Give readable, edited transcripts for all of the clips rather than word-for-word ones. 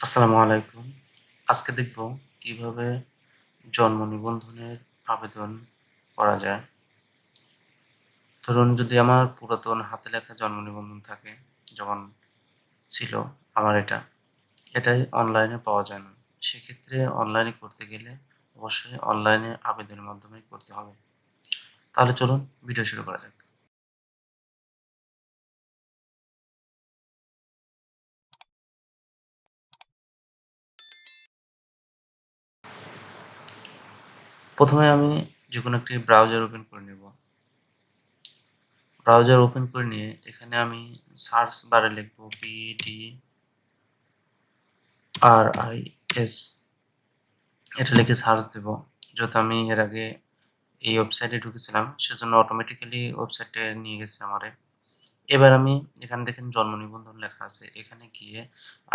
আসসালামু আলাইকুম। আজকে দেখব কিভাবে জন্ম নিবন্ধনের আবেদন করা যায়। ধরুন যদি আমার পুরাতন হাতে লেখা জন্ম নিবন্ধন থাকে, যেমন ছিল আমার এটাই অনলাইনে পাওয়া যায় না। সেক্ষেত্রে অনলাইনে করতে গেলে অবশ্যই অনলাইনে আবেদনের মাধ্যমেই করতে হবে। তাহলে চলুন ভিডিও শুরু করা যাক। প্রথমে আমি যেকোনো একটি ব্রাউজার ওপেন করে নেব। ব্রাউজার ওপেন করে নিয়ে এখানে আমি সার্চ বারে লিখব PDRIS, এটা লিখে সার্চ দেব। যেহেতু আমি এর আগে এই ওয়েবসাইটে ঢুকেছিলাম, সেজন্য অটোমেটিক্যালি ওয়েবসাইটে নিয়ে গেছে আমারে। এবার আমি এখানে দেখেন জন্ম নিবন্ধন লেখা আছে। এখানে গিয়ে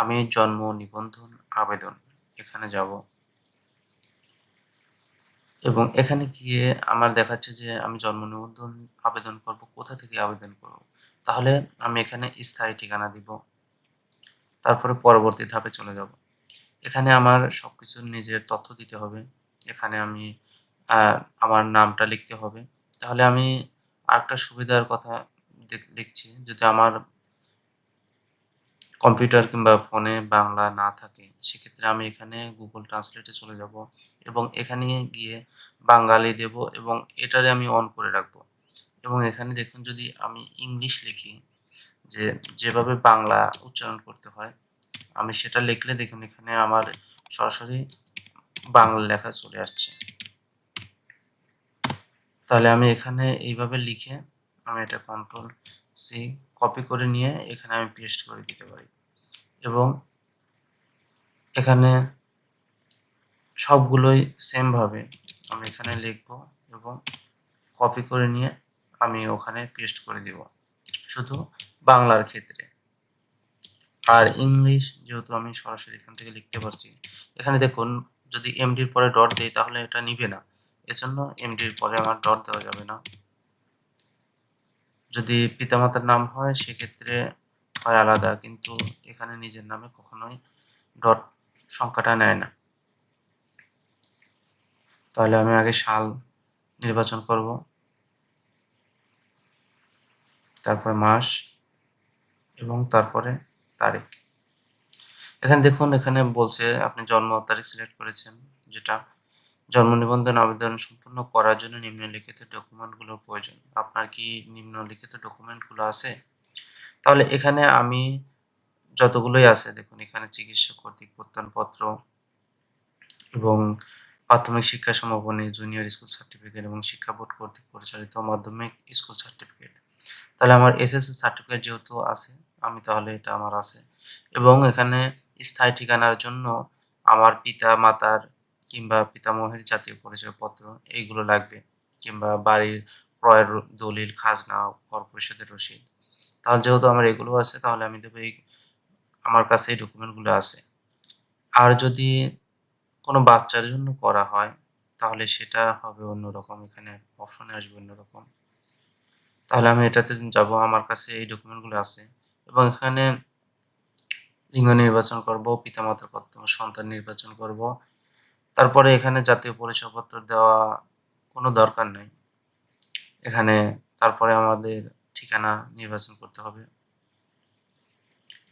আমি জন্ম নিবন্ধন আবেদন এখানে যাব এবং এখানে গিয়ে আমার দেখাচ্ছে যে আমি জন্ম নিবন্ধন আবেদন করব, কোথা থেকে আবেদন করব। তাহলে আমি এখানে স্থায়ী ঠিকানা দিব। তারপরে পরবর্তী ধাপে চলে যাব। এখানে আমার সবকিছু নিজের তথ্য দিতে হবে। এখানে আমি আমার নামটা লিখতে হবে। তাহলে আমি আরেকটা সুবিধার কথা লিখছি, যদি আমার কম্পিউটার কিংবা ফোনে বাংলা না থাকে, সেক্ষেত্রে আমি এখানে গুগল ট্রান্সলেটে চলে যাব এবং এখানে গিয়ে বাঙালি দেব এবং এটারে আমি অন করে রাখবো। এবং এখানে দেখুন যদি আমি ইংলিশ লিখি, যেভাবে বাংলা উচ্চারণ করতে হয়, আমি সেটা লিখলে দেখুন এখানে আমার সরাসরি বাংলা লেখা চলে আসছে। তাহলে আমি এখানে এইভাবে লিখে আমি এটা Ctrl+C কপি করে নিয়ে এখানে আমি পেস্ট করে দিতে পারি এবং এখানে সবগুলোই সেম ভাবে আমি এখানে লিখব এবং কপি করে নিয়ে আমি ওখানে পেস্ট করে দিব, শুধু বাংলার ক্ষেত্রে। আর ইংলিশ যেহেতু আমি সরাসরি এখান থেকে লিখতে পারছি, এখানে দেখুন যদি এমডির পরে ডট দেই তাহলে এটা নিবে না, এজন্য এমডির পরে আমার ডট দেওয়া যাবে না। যদি পিতামাতার নাম হয় সেক্ষেত্রে হয় আলাদা, কিন্তু এখানে নিজের নামে কখনোই ডট সংখ্যাটা নেয় না। তাহলে আমি আগে সাল নির্বাচন করব, তারপর মাস এবং তারপরে তারিখ। এখানে দেখুন এখানে বলছে আপনি জন্ম তারিখ সিলেক্ট করেছেন, যেটা জন্ম নিবন্ধন আবেদন সম্পূর্ণ করার জন্য নিম্নলিখিত ডকুমেন্টগুলোর প্রয়োজন। আপনার কি নিম্নলিখিত ডকুমেন্টগুলো আছে? তাহলে এখানে আমি যতগুলোই আছে দেখুন, এখানে চিকিৎসা কর্তৃক প্রত্যয়নপত্র এবং প্রাথমিক শিক্ষা সমাপনী জুনিয়র স্কুল সার্টিফিকেট এবং শিক্ষা বোর্ড কর্তৃক পরিচালিত মাধ্যমিক স্কুল সার্টিফিকেট। তাহলে আমার এসএসসি সার্টিফিকেট যেহেতু আছে, আমি তাহলে এটা আমার আছে। এবং এখানে স্থায়ী ঠিকানার জন্য আমার পিতা মাতার কিংবা পিতামহের জাতীয় পরিচয়পত্র এইগুলো লাগবে, কিংবা বাড়ির ক্রয়ের দলিল, খাজনা, কর পরিশোধের রসিদ। তাহলে যেহেতু আমার এগুলো আছে, তাহলে আমি দেবো আমার কাছে এই ডকুমেন্টগুলো আছে। আর যদি কোনো বাচ্চার জন্য করা হয় তাহলে সেটা হবে অন্যরকম, এখানে অপশনে আসবে অন্যরকম। তাহলে আমি এটাতে যাব, আমার কাছে এই ডকুমেন্টগুলো আছে এবং এখানে লিঙ্গ নির্বাচন করব, পিতামাতার প্রথম সন্তান নির্বাচন করব। তারপরে এখানে জাতীয় পরিচয়পত্র দেওয়া কোনো দরকার নাই এখানে। তারপরে আমাদের ঠিকানা নির্বাচন করতে হবে।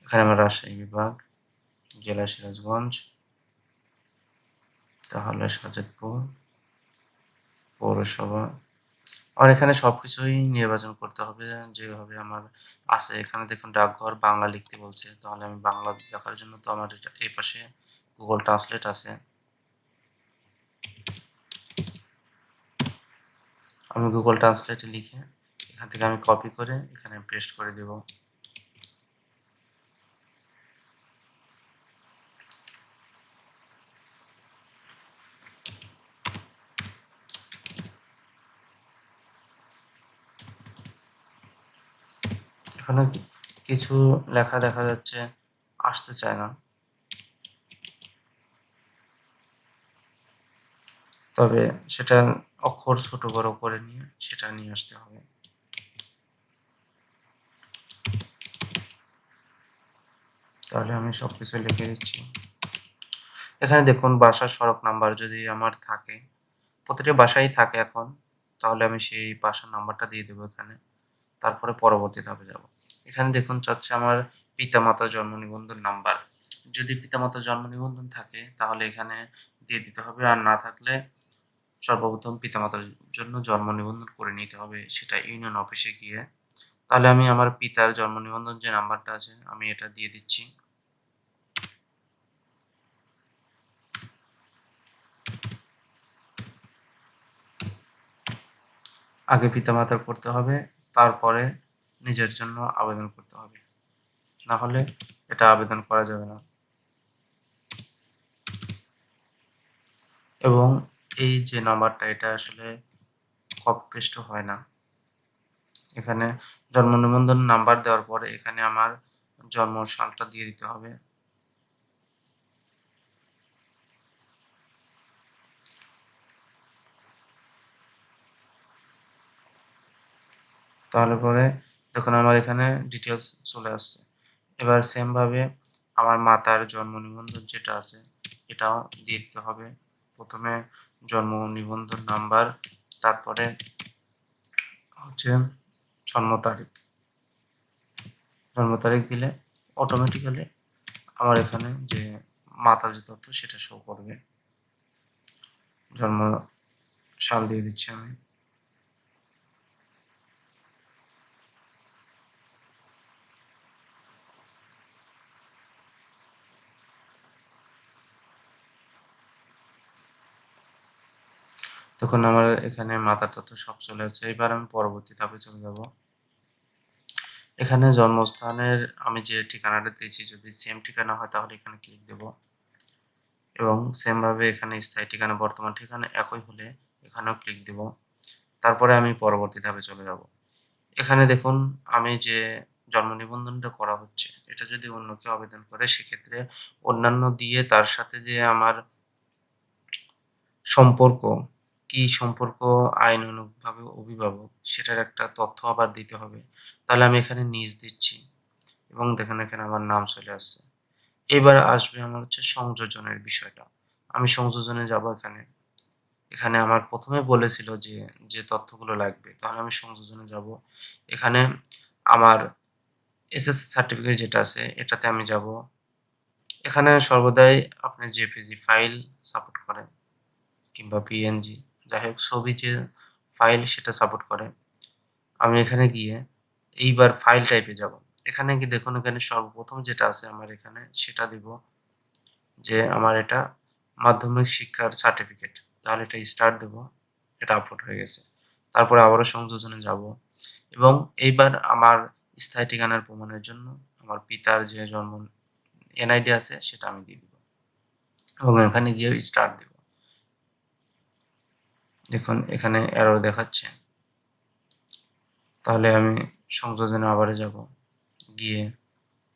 এখানে আমার রাজশাহী বিভাগ, জেলা সিরাজগঞ্জ, তাহলে সাজেদপুর পৌরসভা। আর এখানে সবকিছুই নির্বাচন করতে হবে যেভাবে আমার আছে। এখানে দেখুন ডাকঘর বাংলা লিখতে বলছে, তাহলে আমি বাংলা লেখার জন্য তো আমার এটা এই পাশে গুগল ট্রান্সলেট আছে। আমি গুগল ট্রান্সলেটে লিখে এখান থেকে আমি কপি করে এখানে পেস্ট করে দেব। এখানে কিছু লেখা দেখা যাচ্ছে আসতে চায় না, তবে সেটা অক্ষর ছোট বড় করে নিয়ে সেটা নিয়ে আসতে হবে। তাহলে আমি সবকিছু লিখে দিচ্ছি। এখানে দেখুন বাসার সড়ক নাম্বার যদি আমার থাকে, প্রতিটি বাসায় থাকে এখন, তাহলে আমি সেই বাসার নাম্বারটা দিয়ে দেবো এখানে। তারপরে পরবর্তী ধাপে যাব। এখানে দেখুন চাচ্ছে আমার পিতামাতার জন্ম নিবন্ধন নাম্বার। যদি পিতামাতার জন্ম নিবন্ধন থাকে তাহলে এখানে দিয়ে দিতে হবে, আর না থাকলে সর্বপ্রথম পিতামাতার জন্য জন্ম নিবন্ধন করে নিতে হবে, সেটা ইউনিয়ন অফিসে গিয়ে। তাহলে আমি আমার পিতার জন্ম নিবন্ধন যে নাম্বারটা আছে আমি এটা দিয়ে দিচ্ছি। আগে পিতামাতার করতে হবে, তারপরে নিজের জন্য আবেদন করতে হবে, না হলে এটা আবেদন করা যাবে না। এবং এই যে নাম্বারটা এটা আসলে কপি পেস্ট হয় না। এখানে জন্ম নিবন্ধন নাম্বার দেওয়ার পরে এখানে আমার জন্ম সালটা দিয়ে দিতে হবে। তাহলে পরে দেখুন আমার এখানে ডিটেলস চলে আসছে। এবার সেম ভাবে আমার মাতার জন্ম নিবন্ধন যেটা আছে এটাও দিয়ে দিতে হবে। প্রথমে জন্ম নিবন্ধন নাম্বার, তারপরে হচ্ছে জন্ম তারিখ। জন্ম তারিখ দিলে অটোমেটিক্যালি আমার এখানে যে মাতার যে তথ্য সেটা শো করবে। জন্ম সাল দিয়ে দিচ্ছি আমি। তখন আমার এখানে মাতার তথ্য সব চলে আসছে। এবার আমি পরবর্তী ধাপে চলে যাব। এখানে জন্মস্থানের আমি যে ঠিকানাটা দিয়েছি যদি সেম ঠিকানা হয় তাহলে এখানে ক্লিক দেব, এবং সেম ভাবে এখানে স্থায়ী ঠিকানা বর্তমান ঠিকানা একই হলে এখানেও ক্লিক দেব। তারপরে আমি পরবর্তী ধাপে চলে যাব। এখানে দেখুন আমি যে জন্ম নিবন্ধনটা করা হচ্ছে এটা যদি অন্য কেউ আবেদন করে সেক্ষেত্রে অন্যান্য দিয়ে তার সাথে যে আমার সম্পর্ক, কি সম্পর্ক আইনানুগভাবে অভিভাবক সেটার একটা তথ্য আবার দিতে হবে। তাহলে আমি এখানে নিজ দিচ্ছি এবং দেখেন এখানে আমার নাম চলে আসছে। এবার আসবে আমার হচ্ছে সংযোজনের বিষয়টা। আমি সংযোজনে যাব এখানে। এখানে আমার প্রথমে বলেছিল যে, যে তথ্যগুলো লাগবে। তাহলে আমি সংযোজনে যাব। এখানে আমার এসএসসি সার্টিফিকেট যেটা আছে এটাতে আমি যাব। এখানে সর্বদাই আপনি জেপিজি ফাইল সাপোর্ট করে কিংবা পিএনজি, যাই হোক ছবি যে ফাইল সেটা সাপোর্ট করে। আমি এখানে গিয়ে এইবার ফাইল টাইপে যাব। এখানে গিয়ে দেখুন এখানে সর্বপ্রথম যেটা আছে আমার এখানে সেটা দিব যে আমার এটা মাধ্যমিক শিক্ষার সার্টিফিকেট। তাহলে এটা স্টার্ট দেব। এটা আপলোড হয়ে গেছে। তারপরে আবারও সংযোজনে যাব এবং এইবার আমার স্থায়ী ঠিকানার প্রমাণের জন্য আমার পিতার যে জন্ম এনআইডি আছে সেটা আমি দিয়ে দিব এবং এখানে গিয়ে স্টার্ট দেব। দেখুন এখানে এরর দেখাচ্ছে। তাহলে আমি সংযোজনে আবারও যাব, গিয়ে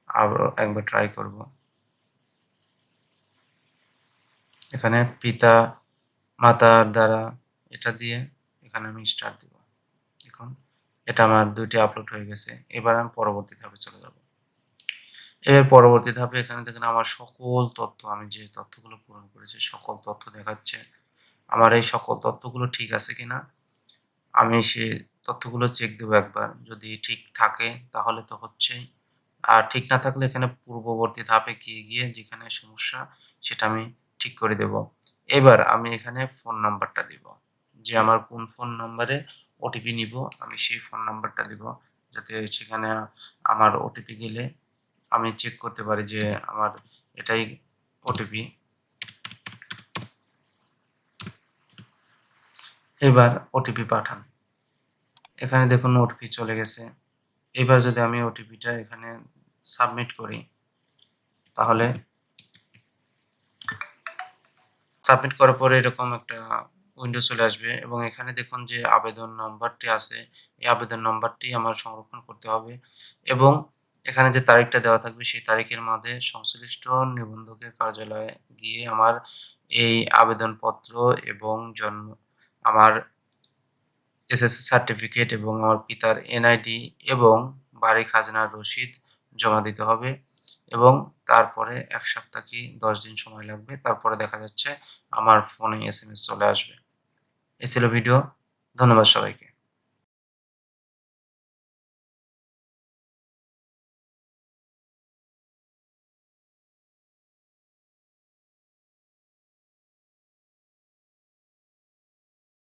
আবারও একবার ট্রাই করব। এখানে পিতা মাতার দ্বারা এটা দিয়ে এখানে আমি স্টার্ট দিব। দেখুন এটা আমার ২ টি আপলোড হয়ে গেছে। এবার আমি পরবর্তী ধাপে চলে যাব। এর পরবর্তী ধাপে এখানে দেখেন আমার সকল তথ্য, আমি যে তথ্যগুলো পূরণ করেছি সকল তথ্য দেখাচ্ছে। আমার এই সকল তথ্যগুলো ঠিক আছে কিনা আমি সে তথ্যগুলো চেক দেবো একবার। যদি ঠিক থাকে তাহলে তো হচ্ছেই। আর ঠিক না থাকলে এখানে পূর্ববর্তী ধাপে গিয়ে যেখানে সমস্যা সেটা আমি ঠিক করে দেব। এবার আমি এখানে ফোন নাম্বারটা দিব। যে আমার কোন ফোন নাম্বারে ওটিপি নিব আমি সেই ফোন নাম্বারটা দিব। যাতে সেখানে আমার ওটিপি গেলে আমি চেক করতে পারি যে আমার এটাই ওটিপি। এবার ওটিপি পাঠান। এখানে দেখুন ওটিপি চলে গেছে। এবার যদি আমি ওটিপিটা এখানে সাবমিট করি তাহলে সাবমিট করার পরে এরকম একটা উইন্ডো চলে আসবে এবং এখানে দেখুন যে আবেদন নম্বরটি আছে এই আবেদন নম্বরটি আমার সংরক্ষণ করতে হবে এবং এখানে যে তারিখটা দেওয়া থাকবে সেই তারিখের মধ্যে সংশ্লিষ্ট নিবন্ধকের কার্যালয়ে গিয়ে আমার এই আবেদনপত্র এবং জন্ম আমার এসএসসি সার্টিফিকেট এবং আমার পিতার এনআইডি এবং বাড়ি খাজনার রসিদ জমা দিতে হবে এবং তারপরে ১ সপ্তাহ কি ১০ দিন সময় লাগবে। তারপরে দেখা যাচ্ছে আমার ফোনে এসএমএস চলে আসবে। এই ছিল ভিডিও। ধন্যবাদ সবাইকে।